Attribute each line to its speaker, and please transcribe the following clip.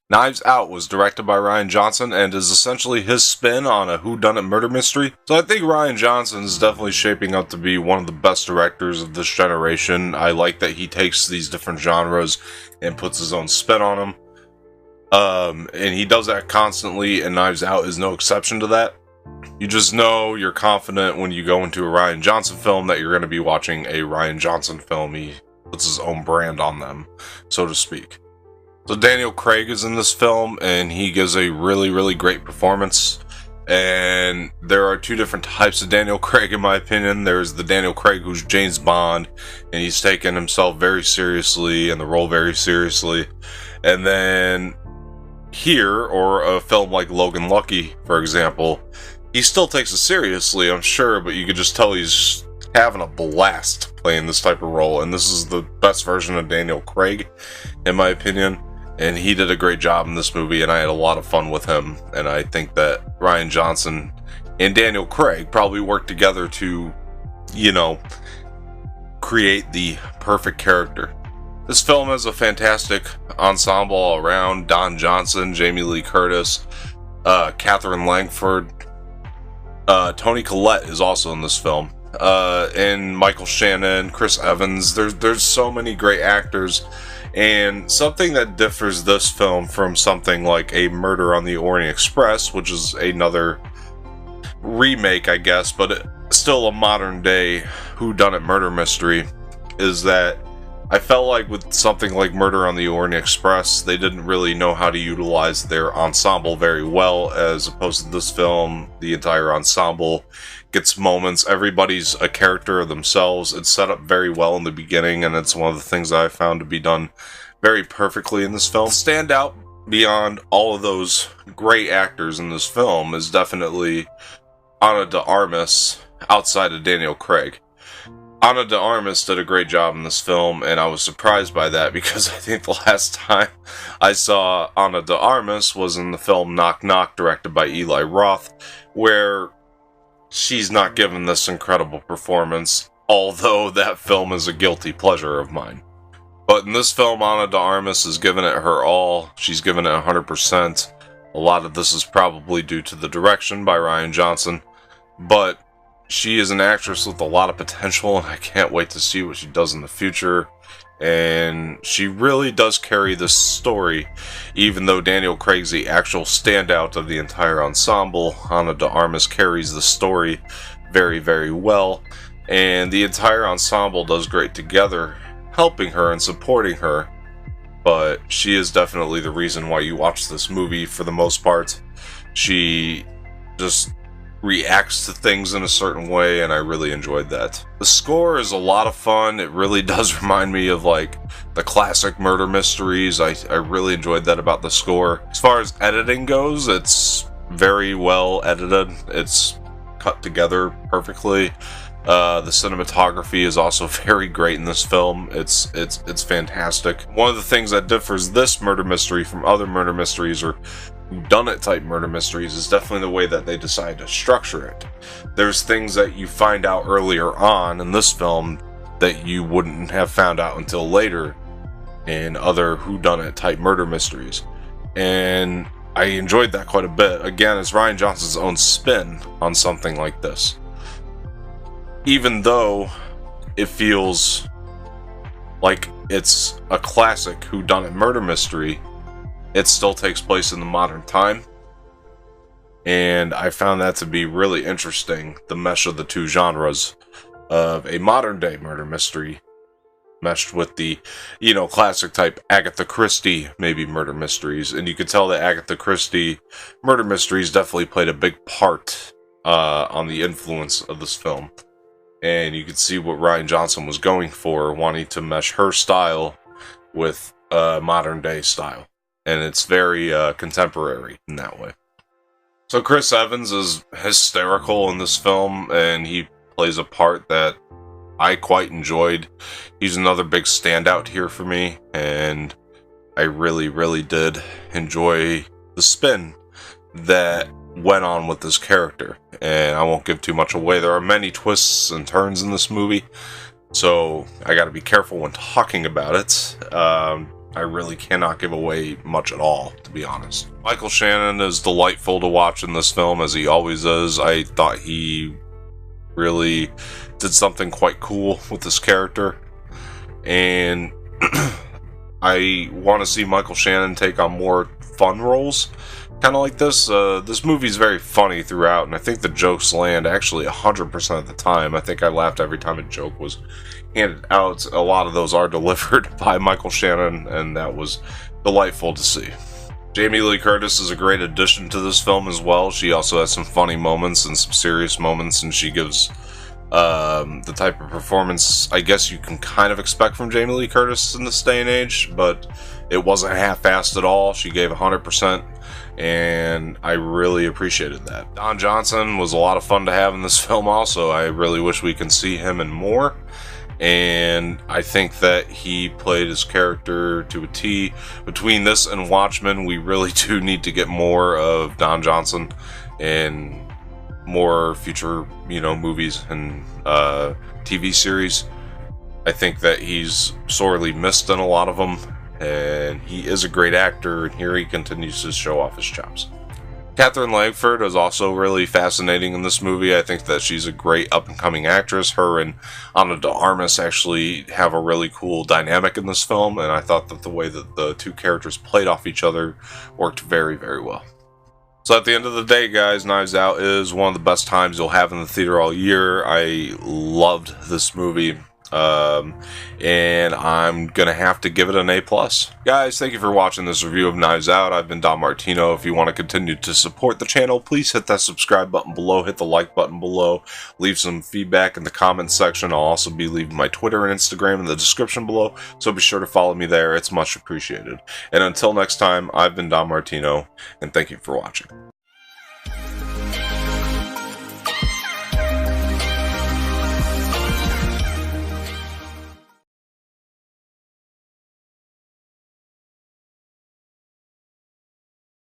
Speaker 1: Knives Out was directed by Rian Johnson and is essentially his spin on a whodunit murder mystery. So I think Rian Johnson is definitely shaping up to be one of the best directors of this generation. I like that he takes these different genres and puts his own spin on them. And he does that constantly, and Knives Out is no exception to that. You just know you're confident when you go into a Rian Johnson film that you're going to be watching a Rian Johnson film. He puts his own brand on them, so to speak. So Daniel Craig is in this film, and he gives a really, really great performance. And there are two different types of Daniel Craig, in my opinion. There's the Daniel Craig who's James Bond, and he's taken himself very seriously and the role very seriously. And then here, or a film like Logan Lucky, for example, he still takes it seriously, I'm sure, but you could just tell he's having a blast playing this type of role. And this is the best version of Daniel Craig, in my opinion. And he did a great job in this movie, and I had a lot of fun with him. And I think that Rian Johnson and Daniel Craig probably worked together to, create the perfect character. This film has a fantastic ensemble all around. Don Johnson, Jamie Lee Curtis, Catherine Langford, Toni Collette is also in this film. And Michael Shannon, Chris Evans. There's so many great actors. And something that differs this film from something like a Murder on the Orient Express, which is another remake, I guess, but still a modern day whodunit murder mystery, is that I felt like with something like Murder on the Orient Express, they didn't really know how to utilize their ensemble very well, as opposed to this film. The entire ensemble gets moments. Everybody's a character of themselves. It's set up very well in the beginning, and it's one of the things that I found to be done very perfectly in this film. Stand out beyond all of those great actors in this film is definitely Ana de Armas, outside of Daniel Craig. Ana de Armas did a great job in this film, and I was surprised by that, because I think the last time I saw Ana de Armas was in the film Knock Knock, directed by Eli Roth, where she's not given this incredible performance, although that film is a guilty pleasure of mine. But in this film, Ana de Armas is giving it her all. She's given it 100%. A lot of this is probably due to the direction by Rian Johnson, but she is an actress with a lot of potential, and I can't wait to see what she does in the future. And she really does carry this story, even though Daniel Craig's the actual standout of the entire ensemble. Ana de Armas carries the story very, very well, and the entire ensemble does great together, helping her and supporting her. But she is definitely the reason why you watch this movie for the most part. She just reacts to things in a certain way, and I really enjoyed that. The score is a lot of fun. It really does remind me of like the classic murder mysteries. I really enjoyed that about the score. As far as editing goes, it's very well edited. It's cut together perfectly. The cinematography is also very great in this film. It's fantastic. One of the things that differs this murder mystery from other murder mysteries or whodunit type murder mysteries is definitely the way that they decide to structure it. There's things that you find out earlier on in this film that you wouldn't have found out until later in other whodunit type murder mysteries. And I enjoyed that quite a bit. Again, it's Rian Johnson's own spin on something like this. Even though it feels like it's a classic whodunit murder mystery, it still takes place in the modern time. And I found that to be really interesting, the mesh of the two genres of a modern day murder mystery meshed with the, classic type Agatha Christie maybe murder mysteries. And you could tell that Agatha Christie murder mysteries definitely played a big part on the influence of this film. And you could see what Rian Johnson was going for, wanting to mesh her style with modern day style. And it's very contemporary in that way. So Chris Evans is hysterical in this film, and he plays a part that I quite enjoyed. He's another big standout here for me, and I really, really did enjoy the spin that went on with this character. And I won't give too much away. There are many twists and turns in this movie, so I gotta be careful when talking about it. I really cannot give away much at all, to be honest. Michael Shannon is delightful to watch in this film, as he always is. I thought he really did something quite cool with this character, and I want to see Michael Shannon take on more fun roles, kind of like this. This movie's very funny throughout, and I think the jokes land actually 100% of the time. I think I laughed every time a joke was handed out. A lot of those are delivered by Michael Shannon, and that was delightful to see. Jamie Lee Curtis is a great addition to this film as well. She also has some funny moments and some serious moments, and she gives the type of performance I guess you can kind of expect from Jamie Lee Curtis in this day and age, but it wasn't half-assed at all. She gave 100%, and I really appreciated that. Don Johnson was a lot of fun to have in this film also. I really wish we can see him in more, and I think that he played his character to a T. Between this and Watchmen, we really do need to get more of Don Johnson and more future, movies and TV series. I think that he's sorely missed in a lot of them, and he is a great actor, and here he continues to show off his chops. Katherine Langford is also really fascinating in this movie. I think that she's a great up-and-coming actress. Her and Ana de Armas actually have a really cool dynamic in this film, and I thought that the way that the two characters played off each other worked very, very well. So at the end of the day, guys, Knives Out is one of the best times you'll have in the theater all year. I loved this movie. And I'm gonna have to give it an A+. Guys, thank you for watching this review of Knives Out. I've been Don Martino. If you want to continue to support the channel, please hit that subscribe button below, hit the like button below, leave some feedback in the comments section. I'll also be leaving my Twitter and Instagram in the description below, so be sure to follow me there. It's much appreciated. And until next time, I've been Don Martino, and thank you for watching.